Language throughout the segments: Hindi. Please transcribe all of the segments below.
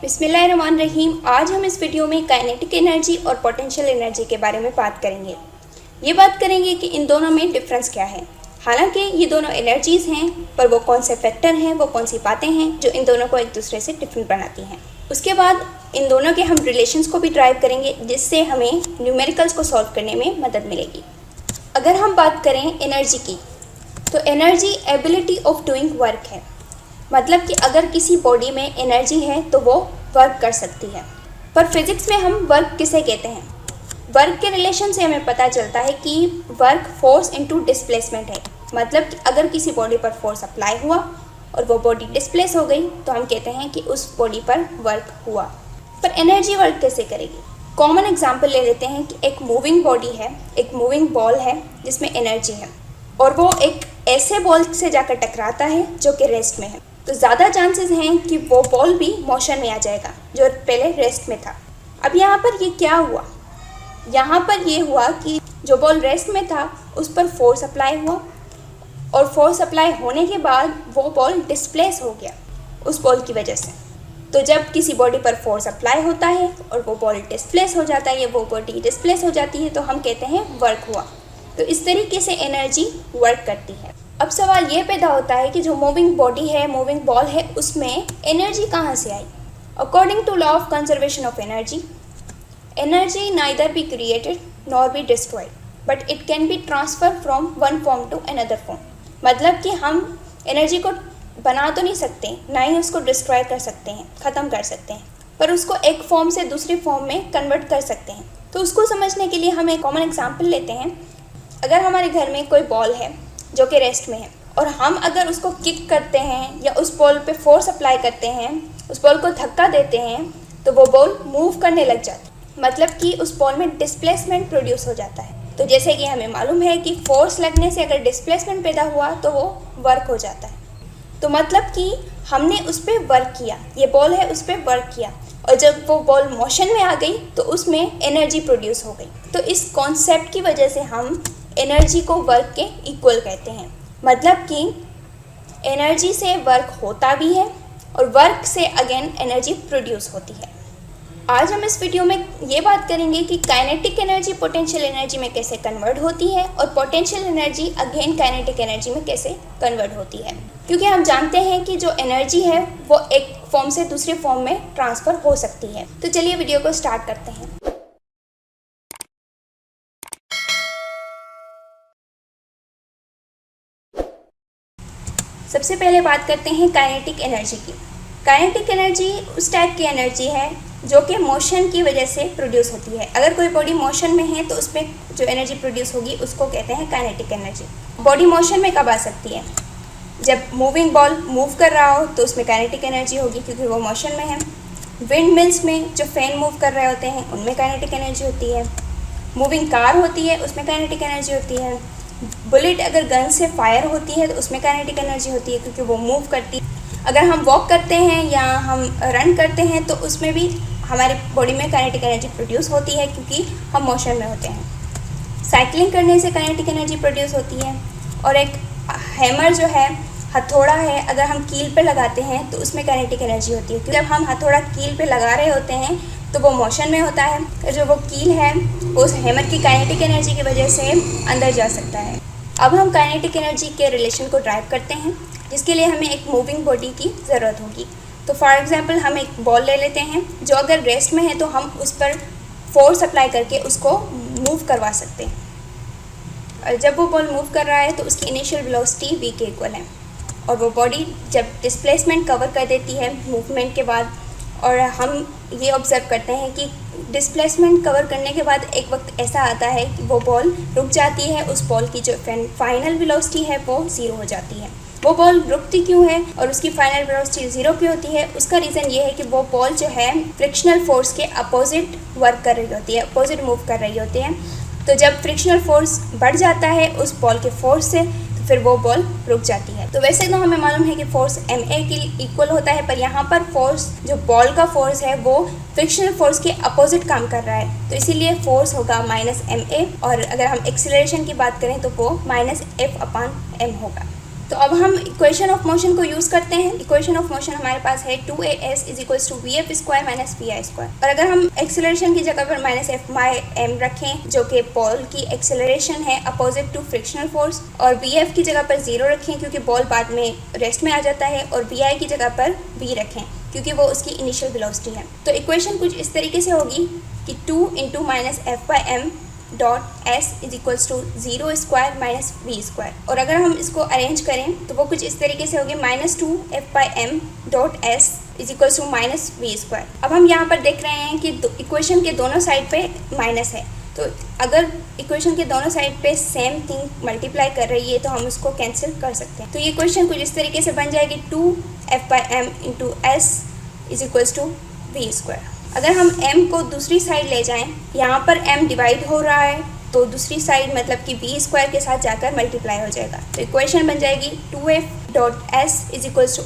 बिस्मिल्लाहिर्रहमानिर्रहीम। आज हम इस वीडियो में काइनेटिक एनर्जी और पोटेंशियल एनर्जी के बारे में बात करेंगे। ये बात करेंगे कि इन दोनों में डिफरेंस क्या है। हालांकि ये दोनों एनर्जीज़ हैं, पर वो कौन से फैक्टर हैं, वो कौन सी बातें हैं जो इन दोनों को एक दूसरे से डिफरेंट बनाती हैं। उसके बाद इन दोनों के हम रिलेशंस को भी ड्राइव करेंगे, जिससे हमें न्यूमेरिकल्स को सॉल्व करने में मदद मिलेगी। अगर हम बात करें एनर्जी की, तो energy ability of doing work है। मतलब कि अगर किसी बॉडी में एनर्जी है तो वो वर्क कर सकती है। पर फिज़िक्स में हम वर्क किसे कहते हैं? वर्क के रिलेशन से हमें पता चलता है कि वर्क फोर्स इनटू डिस्प्लेसमेंट है। मतलब कि अगर किसी बॉडी पर फोर्स अप्लाई हुआ और वो बॉडी डिस्प्लेस हो गई तो हम कहते हैं कि उस बॉडी पर वर्क हुआ। पर एनर्जी वर्क कैसे करेगी? कॉमन एग्जांपल ले लेते हैं कि एक मूविंग बॉडी है, एक मूविंग बॉल है जिसमें एनर्जी है, और वो एक ऐसे बॉल से जाकर टकराता है जो कि रेस्ट में है। तो ज़्यादा चांसेस हैं कि वो बॉल भी मोशन में आ जाएगा जो पहले रेस्ट में था। अब यहाँ पर ये क्या हुआ? यहाँ पर ये हुआ कि जो बॉल रेस्ट में था उस पर फोर्स अप्लाई हुआ, और फोर्स अप्लाई होने के बाद वो बॉल डिस्प्लेस हो गया उस बॉल की वजह से। तो जब किसी बॉडी पर फोर्स अप्लाई होता है और वो बॉल डिस्प्लेस हो जाता है या वो बॉडी डिस्प्लेस हो जाती है तो हम कहते हैं वर्क हुआ। तो इस तरीके से एनर्जी वर्क करती है। अब सवाल ये पैदा होता है कि जो मूविंग बॉडी है, मूविंग बॉल है, उसमें एनर्जी कहाँ से आई? According to law of conservation of energy, energy neither be created nor be destroyed but it can be transfer from one form to another form. मतलब कि हम एनर्जी को बना तो नहीं सकते, ना ही उसको डिस्ट्रॉय कर सकते हैं, ख़त्म कर सकते हैं, पर उसको एक फॉर्म से दूसरी फॉर्म में कन्वर्ट कर सकते हैं। तो उसको समझने के लिए हम एक कॉमन एग्जाम्पल लेते हैं। अगर हमारे घर में कोई बॉल है जो कि रेस्ट में है, और हम अगर उसको किक करते हैं या उस बॉल पे फोर्स अप्लाई करते हैं, उस बॉल को धक्का देते हैं, तो वो बॉल मूव करने लग जाती है। मतलब कि उस बॉल में डिस्प्लेसमेंट प्रोड्यूस हो जाता है। तो जैसे कि हमें मालूम है कि फोर्स लगने से अगर डिस्प्लेसमेंट पैदा हुआ तो वो वर्क हो जाता है। तो मतलब कि हमने उस पर वर्क किया, ये बॉल है उस पर वर्क किया, और जब वो बॉल मोशन में आ गई तो उसमें एनर्जी प्रोड्यूस हो गई। तो इस कॉन्सेप्ट की वजह से हम एनर्जी को वर्क के इक्वल कहते हैं। मतलब कि एनर्जी से वर्क होता भी है और वर्क से अगेन एनर्जी प्रोड्यूस होती है। आज हम इस वीडियो में ये बात करेंगे कि काइनेटिक एनर्जी पोटेंशियल एनर्जी में कैसे कन्वर्ट होती है और potential energy again kinetic energy में कैसे कन्वर्ट होती है। क्योंकि हम जानते हैं कि जो एनर्जी है वो एक फॉर्म से दूसरे फॉर्म में ट्रांसफ़र हो सकती है। तो चलिए वीडियो को स्टार्ट करते हैं। सबसे पहले बात करते हैं काइनेटिक एनर्जी की। काइनेटिक एनर्जी उस टाइप की एनर्जी है जो कि मोशन की वजह से प्रोड्यूस होती है। अगर कोई बॉडी मोशन में है तो उसमें जो एनर्जी प्रोड्यूस होगी उसको कहते हैं काइनेटिक एनर्जी। बॉडी मोशन में कब आ सकती है? जब मूविंग बॉल मूव कर रहा हो तो उसमें काइनेटिक एनर्जी होगी क्योंकि वो मोशन में है। विंड मिल्स में जो फैन मूव कर रहे होते हैं उनमें काइनेटिक एनर्जी होती है। मूविंग कार होती है उसमें काइनेटिक एनर्जी होती है। बुलेट अगर गन से फायर होती है तो उसमें काइनेटिक एनर्जी होती है क्योंकि वो मूव करती है। अगर हम वॉक करते हैं या हम रन करते हैं तो उसमें भी हमारे बॉडी में काइनेटिक एनर्जी प्रोड्यूस होती है क्योंकि हम मोशन में होते हैं। साइकिलिंग करने से काइनेटिक एनर्जी प्रोड्यूस होती है। और एक हैमर जो है, हथौड़ा है, अगर हम कील पे लगाते हैं तो उसमें काइनेटिक एनर्जी होती है क्योंकि जब हम हथौड़ा कील पे लगा रहे होते हैं तो वो मोशन में होता है, और जो वो कील है वो उस हैमर की काइनेटिक एनर्जी की वजह से अंदर जा सकता है। अब हम काइनेटिक एनर्जी के रिलेशन को ड्राइव करते हैं, जिसके लिए हमें एक मूविंग बॉडी की ज़रूरत होगी। तो फॉर एग्जांपल हम एक बॉल ले लेते हैं जो अगर रेस्ट में है तो हम उस पर फोर्स अप्लाई करके उसको मूव करवा सकते हैं। और जब वो बॉल मूव कर रहा है तो उसकी इनिशियल वेलोसिटी v के इक्वल है, और वो बॉडी जब डिस्प्लेसमेंट कवर कर देती है मूवमेंट के बाद, और हम ये ऑब्ज़र्व करते हैं कि डिस्प्लेसमेंट कवर करने के बाद एक वक्त ऐसा आता है कि वो बॉल रुक जाती है। उस बॉल की जो फाइनल वेलोसिटी है वो 0 हो जाती है। वो बॉल रुकती क्यों है और उसकी फाइनल वेलोसिटी 0 क्यों होती है? उसका रीज़न ये है कि वो बॉल जो है फ्रिक्शनल फोर्स के अपोजिट वर्क कर रही होती है, अपोजिट मूव कर रही होती है। तो जब फ्रिक्शनल फोर्स बढ़ जाता है उस बॉल के फोर्स से तो फिर वो बॉल रुक जाती है। तो वैसे तो हमें मालूम है कि फोर्स ma के इक्वल होता है, पर यहाँ पर फोर्स जो बॉल का फोर्स है वो फ्रिक्शनल फोर्स के अपोजिट काम कर रहा है, तो इसीलिए फोर्स होगा -ma। और अगर हम एक्सीलरेशन की बात करें तो वो -F/m होगा। तो अब हम इक्वेशन ऑफ मोशन को यूज़ करते हैं। इक्वेशन ऑफ मोशन हमारे पास है 2as = vf² - vi²। और अगर हम एक्सेलरेशन की जगह पर -f/m रखें जो कि बॉल की एक्सेलरेशन है अपोजिट टू फ्रिक्शनल फोर्स, और vf की जगह पर 0 रखें क्योंकि बॉल बाद में रेस्ट में आ जाता है, और vi की जगह पर v रखें क्योंकि वो उसकी इनिशियल वेलोसिटी है। तो इक्वेशन कुछ इस तरीके से होगी कि 2 × -f/m .s = 0² - v²। और अगर हम इसको अरेंज करें तो वो कुछ इस तरीके से होगी -2f/m .s = -v²। अब हम यहाँ पर देख रहे हैं कि इक्वेशन के दोनों साइड पे माइनस है, तो अगर इक्वेशन के दोनों साइड पे सेम थिंग मल्टीप्लाई कर रही है तो हम उसको कैंसिल कर सकते हैं। तो ये इक्वेशन कुछ इस तरीके से बन जाएगी 2f/m × s = v²। अगर हम m को दूसरी साइड ले जाएं, यहाँ पर m डिवाइड हो रहा है तो दूसरी साइड मतलब कि v² के साथ जाकर मल्टीप्लाई हो जाएगा, तो इक्वेशन बन जाएगी 2f.s =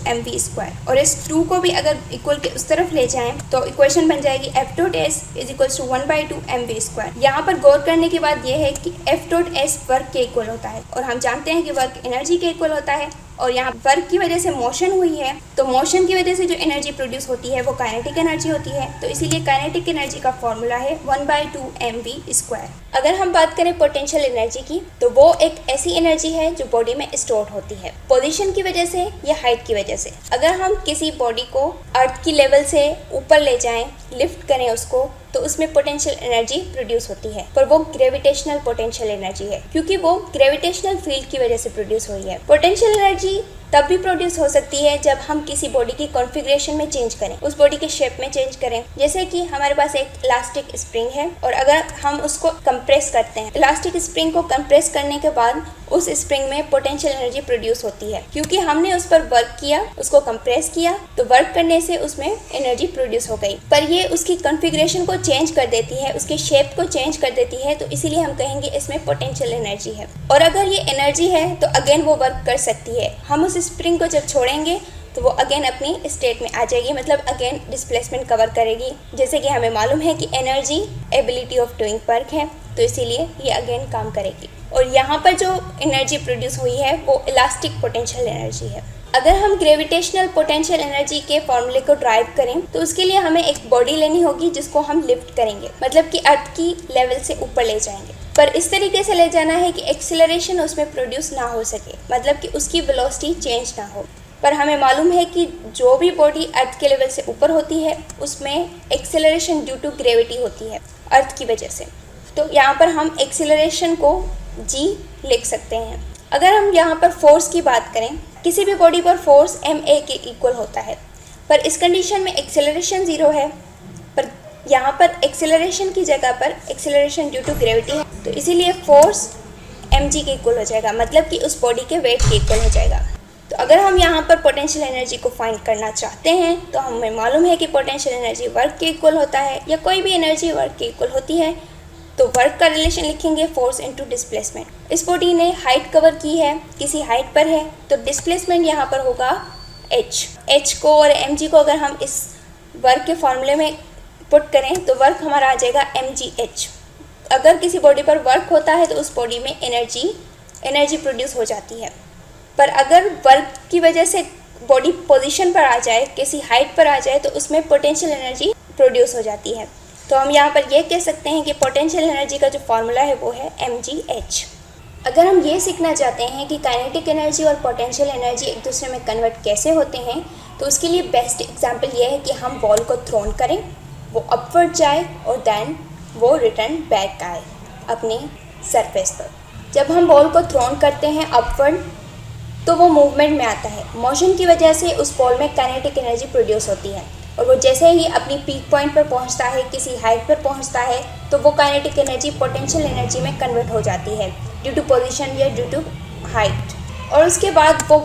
mv²। और इस 2 को भी अगर इक्वल के उस तरफ ले जाएं तो इक्वेशन बन जाएगी f.s = 1/2 mv²। यहाँ पर गौर करने की बात यह है कि f.s वर्क के इक्वल होता है, और हम जानते हैं कि वर्क एनर्जी के इक्वल होता है, और यहाँ वर्क की वजह से मोशन हुई है, तो मोशन की वजह से जो एनर्जी प्रोड्यूस होती है वो काइनेटिक एनर्जी होती है, तो इसीलिए काइनेटिक एनर्जी का फॉर्मूला है 1/2 mv²। अगर हम बात करें पोटेंशियल एनर्जी की, तो वो एक ऐसी एनर्जी है जो बॉडी में स्टोर होती है पोजीशन की वजह से या हाइट की वजह से। अगर हम किसी बॉडी को अर्थ की लेवल से ऊपर ले जाएं, लिफ्ट करें उसको, तो उसमें पोटेंशियल एनर्जी प्रोड्यूस होती है, पर वो ग्रेविटेशनल पोटेंशियल एनर्जी है क्योंकि वो ग्रेविटेशनल फील्ड की वजह से प्रोड्यूस हुई है। पोटेंशियल एनर्जी तब भी प्रोड्यूस हो सकती है जब हम किसी बॉडी की कॉन्फ़िगरेशन में चेंज करें, उस बॉडी के शेप में चेंज करें। जैसे कि हमारे पास एक इलास्टिक स्प्रिंग है और अगर हम उसको कंप्रेस करते हैं, इलास्टिक स्प्रिंग को कंप्रेस करने के बाद उस स्प्रिंग में पोटेंशियल एनर्जी प्रोड्यूस होती है क्योंकि हमने उस पर वर्क किया, उसको कंप्रेस किया, तो वर्क करने से उसमें एनर्जी प्रोड्यूस हो गई। पर ये उसकी कॉन्फ़िगरेशन को चेंज कर देती है, उसके शेप को चेंज कर देती है, तो इसीलिए हम कहेंगे इसमें पोटेंशियल एनर्जी है। और अगर ये एनर्जी है तो अगेन वो वर्क कर सकती है। हम उस स्प्रिंग को जब छोड़ेंगे तो वो अगेन अपनी स्टेट में आ जाएगी, मतलब अगेन डिस्प्लेसमेंट कवर करेगी। जैसे कि हमें मालूम है कि energy ability of doing work है, तो इसीलिए ये अगेन काम करेगी। और यहाँ पर जो एनर्जी प्रोड्यूस हुई है वो इलास्टिक पोटेंशियल एनर्जी है। अगर हम ग्रेविटेशनल पोटेंशियल एनर्जी के फॉर्मूले को ड्राइव करें तो उसके लिए हमें एक बॉडी लेनी होगी जिसको हम लिफ्ट करेंगे, मतलब कि अर्थ की लेवल से ऊपर ले जाएंगे, पर इस तरीके से ले जाना है कि एक्सीलरेशन उसमें प्रोड्यूस ना हो सके, मतलब कि उसकी वेलोसिटी चेंज ना हो। पर हमें मालूम है कि जो भी बॉडी अर्थ के लेवल से ऊपर होती है उसमें एक्सीलरेशन ड्यू टू ग्रेविटी होती है अर्थ की वजह से। तो यहाँ पर हम एक्सीलरेशन को g लिख सकते हैं। अगर हम यहाँ पर फोर्स की बात करें, किसी भी बॉडी पर फोर्स ma के इक्वल होता है, पर इस कंडीशन में एक्सेलरेशन 0 है, पर यहाँ पर एक्सेलरेशन की जगह पर एक्सेलरेशन ड्यू टू ग्रेविटी है, तो इसीलिए फोर्स mg के इक्वल हो जाएगा, मतलब कि उस बॉडी के वेट के इक्वल हो जाएगा। तो अगर हम यहाँ पर पोटेंशियल एनर्जी को फाइंड करना चाहते हैं तो हमें मालूम है कि पोटेंशियल एनर्जी वर्क के इक्वल होता है, या कोई भी एनर्जी वर्क के इक्वल होती है, तो वर्क का रिलेशन लिखेंगे फोर्स इनटू डिस्प्लेसमेंट। इस बॉडी ने हाइट कवर की है, किसी हाइट पर है, तो डिस्प्लेसमेंट यहाँ पर होगा h को और mg को अगर हम इस वर्क के फॉर्मूले में पुट करें तो वर्क हमारा आ जाएगा mgh। अगर किसी बॉडी पर वर्क होता है तो उस बॉडी में एनर्जी प्रोड्यूस हो जाती है, पर अगर वर्क की वजह से बॉडी पोजीशन पर आ जाए, किसी हाइट पर आ जाए, तो उसमें पोटेंशियल एनर्जी प्रोड्यूस हो जाती है। तो हम यहाँ पर ये कह सकते हैं कि पोटेंशियल एनर्जी का जो फॉर्मूला है वो है mgh। अगर हम ये सीखना चाहते हैं कि काइनेटिक एनर्जी और पोटेंशियल एनर्जी एक दूसरे में कन्वर्ट कैसे होते हैं, तो उसके लिए बेस्ट एग्जांपल ये है कि हम बॉल को थ्रोन करें, वो अपवर्ड जाए और देन वो रिटर्न बैक आए अपने सरफेस पर। जब हम बॉल को थ्रोन करते हैं अपवर्ड तो वो मूवमेंट में आता है, मोशन की वजह से उस बॉल में काइनेटिक एनर्जी प्रोड्यूस होती है, और वो जैसे ही अपनी पीक पॉइंट पर पहुंचता है, किसी हाइट पर पहुंचता है, तो वो काइनेटिक एनर्जी पोटेंशियल एनर्जी में कन्वर्ट हो जाती है ड्यू टू पोजीशन या ड्यू टू हाइट। और उसके बाद वो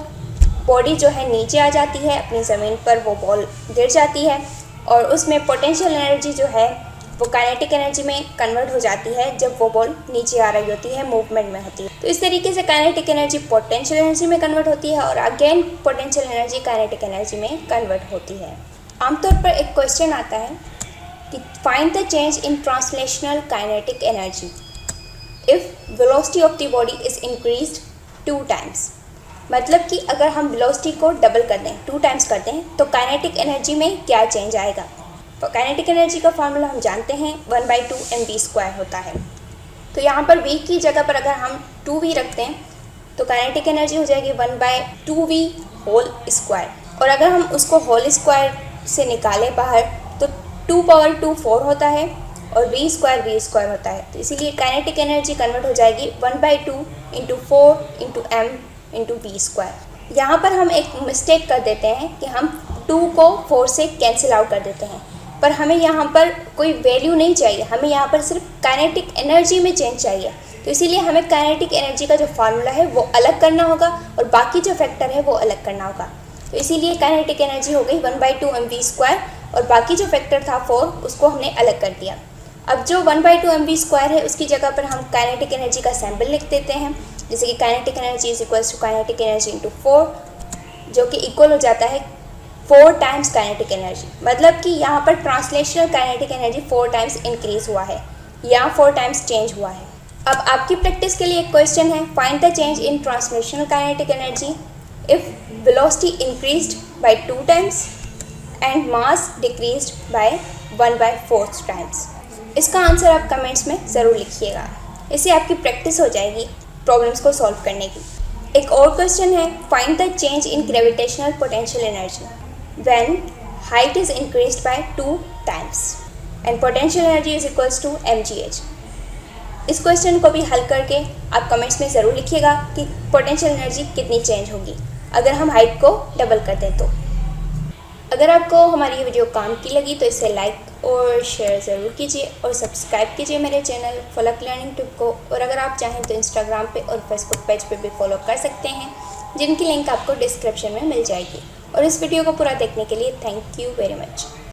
बॉडी जो है नीचे आ जाती है, अपनी ज़मीन पर वो बॉल गिर जाती है, और उसमें पोटेंशियल एनर्जी जो है वो काइनेटिक एनर्जी में कन्वर्ट हो जाती है जब वो बॉल नीचे आ रही होती है, मूवमेंट में होती है। तो इस तरीके से काइनेटिक एनर्जी पोटेंशियल एनर्जी में कन्वर्ट होती है और again potential energy kinetic energy में कन्वर्ट होती है। आमतौर पर एक क्वेश्चन आता है कि find the change in translational kinetic energy if velocity of the body is increased 2 times। मतलब कि अगर हम वेलोसिटी को डबल कर दें, 2 टाइम्स कर दें, तो काइनेटिक एनर्जी में क्या चेंज आएगा। तो काइनेटिक एनर्जी का फार्मूला हम जानते हैं 1/2 mv² होता है। तो यहाँ पर v की जगह पर अगर हम 2v रखते हैं तो काइनेटिक एनर्जी हो जाएगी 1/2v होल स्क्वायर, और अगर हम उसको होल स्क्वायर से निकालें बाहर तो 2 4 होता है और v² होता है। तो इसीलिए काइनेटिक एनर्जी कन्वर्ट हो जाएगी 1/2 × 4 × m × v²। यहाँ पर हम एक मिस्टेक कर देते हैं कि हम 2 को 4 से कैंसिल आउट कर देते हैं, पर हमें यहाँ पर कोई वैल्यू नहीं चाहिए, हमें यहाँ पर सिर्फ काइनेटिक एनर्जी में चेंज चाहिए। तो इसीलिए हमें काइनेटिक एनर्जी का जो फार्मूला है वो अलग करना होगा और बाकी जो फैक्टर है वो अलग करना होगा। तो इसीलिए काइनेटिक एनर्जी हो गई 1/2 mv² और बाकी जो फैक्टर था 4 उसको हमने अलग कर दिया। अब जो 1/2 mv² है उसकी जगह पर हम काइनेटिक एनर्जी का सैम्बल लिख देते हैं, जैसे कि kinetic energy is equals to kinetic energy × 4, जो कि इक्वल हो जाता है 4 टाइम्स काइनेटिक एनर्जी। मतलब कि यहाँ पर translational kinetic energy 4 times increase हुआ है या 4 टाइम्स चेंज हुआ है। अब आपकी प्रैक्टिस के लिए एक क्वेश्चन है, find the change in translational kinetic energy if velocity increased by 2 times and mass decreased bye 1/4 times. इसका आंसर आप कमेंट्स में ज़रूर लिखिएगा, इससे आपकी प्रैक्टिस हो जाएगी प्रॉब्लम्स को सॉल्व करने की। एक और क्वेश्चन है, find the change in gravitational potential energy when height is increased by 2 times and potential energy is equals to mgh। इस क्वेश्चन को भी हल करके आप कमेंट्स में ज़रूर लिखिएगा कि पोटेंशियल एनर्जी कितनी चेंज होगी अगर हम हाइट को डबल कर दें तो। अगर आपको हमारी ये वीडियो काम की लगी तो इसे लाइक और शेयर ज़रूर कीजिए और सब्सक्राइब कीजिए मेरे चैनल फलक लर्निंग टिप को। और अगर आप चाहें तो इंस्टाग्राम पे और फेसबुक पेज पे भी फॉलो कर सकते हैं, जिनकी लिंक आपको डिस्क्रिप्शन में मिल जाएगी। और इस वीडियो को पूरा देखने के लिए थैंक यू वेरी मच।